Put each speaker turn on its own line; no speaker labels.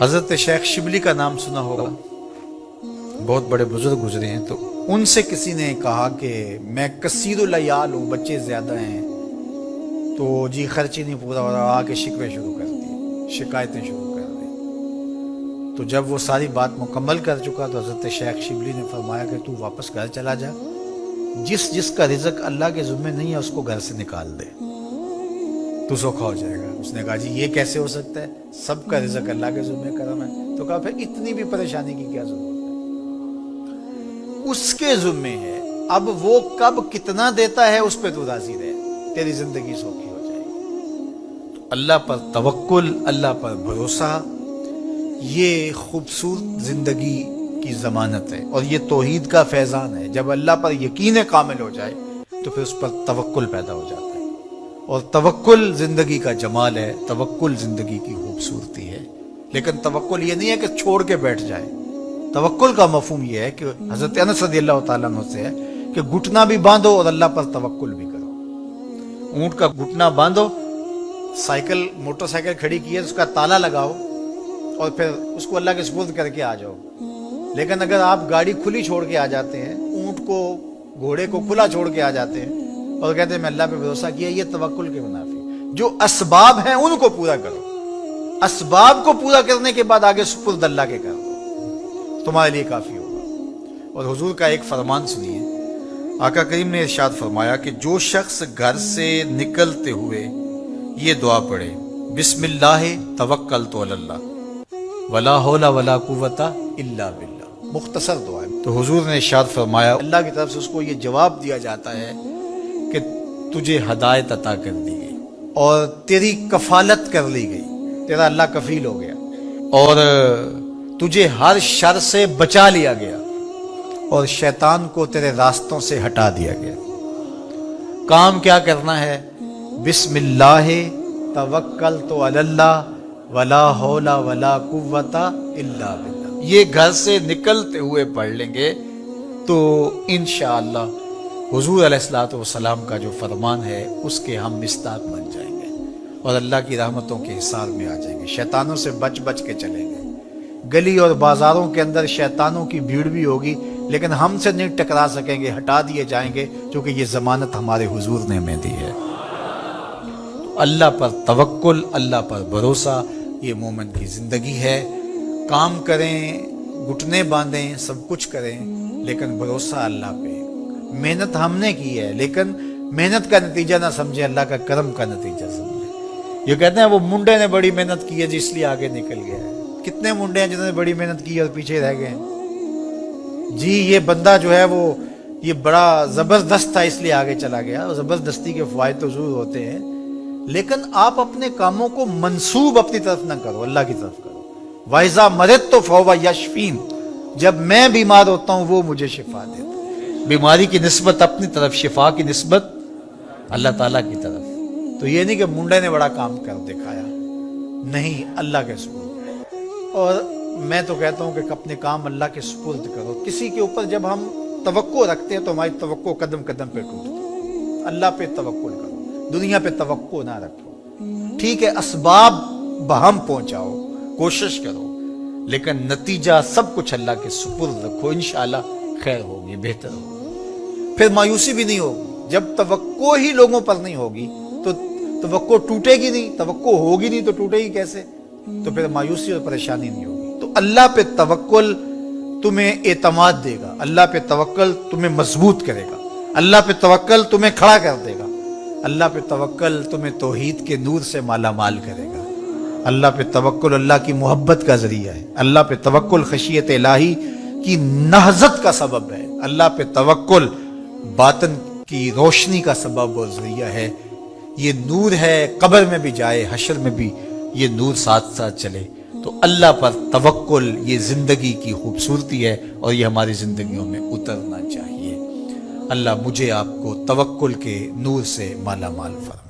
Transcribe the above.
حضرت شیخ شبلی کا نام سنا ہوگا، بہت بڑے بزرگ گزرے ہیں، تو ان سے کسی نے کہا کہ میں کثیر العیال ہوں، بچے زیادہ ہیں، تو جی خرچ ہی نہیں پورا ہو رہا، آ کے شکوے شروع کر دیے، شکایتیں شروع کر دی۔ تو جب وہ ساری بات مکمل کر چکا تو حضرت شیخ شبلی نے فرمایا کہ تو واپس گھر چلا جا، جس کا رزق اللہ کے ذمہ نہیں ہے اس کو گھر سے نکال دے، تو سوکھا ہو جائے گا۔ اس نے کہا جی یہ کیسے ہو سکتا ہے، سب کا رزق اللہ کے ذمہ کرم ہے۔ تو کہا پھر اتنی بھی پریشانی کی کیا ضرورت ہے، اس کے ذمہ ہے، اب وہ کب کتنا دیتا ہے اس پہ تو راضی رہے، تیری زندگی سوکھی ہو جائے گی۔ تو اللہ پر توکل، اللہ پر بھروسہ، یہ خوبصورت زندگی کی ضمانت ہے، اور یہ توحید کا فیضان ہے۔ جب اللہ پر یقین کامل ہو جائے تو پھر اس پر توکل پیدا ہو جاتا ہے، اور توکل زندگی کا جمال ہے، توکل زندگی کی خوبصورتی ہے۔ لیکن توکل یہ نہیں ہے کہ چھوڑ کے بیٹھ جائے، توکل کا مفہوم یہ ہے کہ حضرت انس رضی اللہ تعالیٰ عنہ سے ہے کہ گھٹنا بھی باندھو اور اللہ پر توکل بھی کرو۔ اونٹ کا گھٹنا باندھو، سائیکل موٹر سائیکل کھڑی کی ہے اس کا تالا لگاؤ اور پھر اس کو اللہ کے سپرد کر کے آ جاؤ۔ لیکن اگر آپ گاڑی کھلی چھوڑ کے آ جاتے ہیں، اونٹ کو گھوڑے کو کھلا چھوڑ کے آ جاتے ہیں اور کہتے ہیں میں اللہ پہ بھروسہ کیا، یہ توکل کے منافی۔ جو اسباب ہیں ان کو پورا کرو، اسباب کو پورا کرنے کے بعد آگے سپرد اللہ کے کر دو، تمہارے لیے کافی ہوگا۔ اور حضور کا ایک فرمان سنیے، آقا کریم نے ارشاد فرمایا کہ جو شخص گھر سے نکلتے ہوئے یہ دعا پڑھے، بسم اللہ توکلت علی اللہ ولا حول ولا قوت الا باللہ، مختصر دعا ہے، تو حضور نے ارشاد فرمایا اللہ کی طرف سے اس کو یہ جواب دیا جاتا ہے کہ تجھے ہدایت عطا کر دی گئی اور تیری کفالت کر لی گئی، تیرا اللہ کفیل ہو گیا، اور تجھے ہر شر سے بچا لیا گیا، اور شیطان کو تیرے راستوں سے ہٹا دیا گیا۔ کام کیا کرنا ہے؟ بسم اللہ توکلت علی اللہ ولا حول ولا قوت الا باللہ، یہ گھر سے نکلتے ہوئے پڑھ لیں گے تو انشاءاللہ حضور علیہ الصلوۃ والسلام کا جو فرمان ہے اس کے ہم مصداق بن جائیں گے، اور اللہ کی رحمتوں کے حصار میں آ جائیں گے، شیطانوں سے بچ بچ کے چلیں گے۔ گلی اور بازاروں کے اندر شیطانوں کی بھیڑ بھی ہوگی لیکن ہم سے نہیں ٹکرا سکیں گے، ہٹا دیے جائیں گے، کیونکہ یہ ضمانت ہمارے حضور نے ہمیں دی ہے۔ تو اللہ پر توکل، اللہ پر بھروسہ، یہ مومن کی زندگی ہے۔ کام کریں، گھٹنے باندھیں، سب کچھ کریں، لیکن بھروسہ اللہ پہ۔ محنت ہم نے کی ہے لیکن محنت کا نتیجہ نہ سمجھے، اللہ کا کرم کا نتیجہ سمجھے۔ یہ کہتے ہیں وہ منڈے نے بڑی محنت کی ہے جس لیے آگے نکل گیا ہے۔ کتنے منڈے ہیں جنہوں نے بڑی محنت کی اور پیچھے رہ گئے ہیں؟ جی یہ بندہ جو ہے وہ یہ بڑا زبردست تھا اس لیے آگے چلا گیا، اور زبردستی کے فوائد تو ضرور ہوتے ہیں، لیکن آپ اپنے کاموں کو منسوب اپنی طرف نہ کرو، اللہ کی طرف کرو۔ وَإِذَا مَرِضْتُ فَهُوَ يَشْفِينِ، جب میں بیمار ہوتا ہوں وہ مجھے شفا دیتا ہے۔ بیماری کی نسبت اپنی طرف، شفا کی نسبت اللہ تعالیٰ کی طرف۔ تو یہ نہیں کہ منڈے نے بڑا کام کر دکھایا، نہیں، اللہ کے سپرد۔ اور میں تو کہتا ہوں کہ اپنے کام اللہ کے سپرد کرو۔ کسی کے اوپر جب ہم توقع رکھتے ہیں تو ہماری توقع قدم قدم پہ ٹوٹتی ہے۔ اللہ پہ توکل کرو، دنیا پہ توقع نہ رکھو۔ ٹھیک ہے اسباب بہم پہنچاؤ، کوشش کرو، لیکن نتیجہ سب کچھ اللہ کے سپرد رکھو، انشاءاللہ خیر ہوگی، بہتر ہوگی، پھر مایوسی بھی نہیں ہوگی۔ جب توقع ہی لوگوں پر نہیں ہوگی تو توقع ٹوٹے گی نہیں، توقع ہوگی نہیں تو ٹوٹے گی کیسے؟ تو پھر مایوسی اور پریشانی نہیں ہوگی۔ تو اللہ پہ توکل تمہیں اعتماد دے گا، اللہ پہ توکل تمہیں مضبوط کرے گا، اللہ پہ توکل تمہیں کھڑا کر دے گا، اللہ پہ توکل تمہیں توحید کے نور سے مالا مال کرے گا۔ اللہ پہ توکل اللہ کی محبت کا ذریعہ ہے، اللہ پہ توکل خشیت الہی کی نہضت کا سبب ہے، اللہ پہ توکل باطن کی روشنی کا سبب اور ذریعہ ہے۔ یہ نور ہے، قبر میں بھی جائے، حشر میں بھی یہ نور ساتھ ساتھ چلے۔ تو اللہ پر توکل یہ زندگی کی خوبصورتی ہے، اور یہ ہماری زندگیوں میں اترنا چاہیے۔ اللہ مجھے آپ کو توکل کے نور سے مالا مال فرمائے۔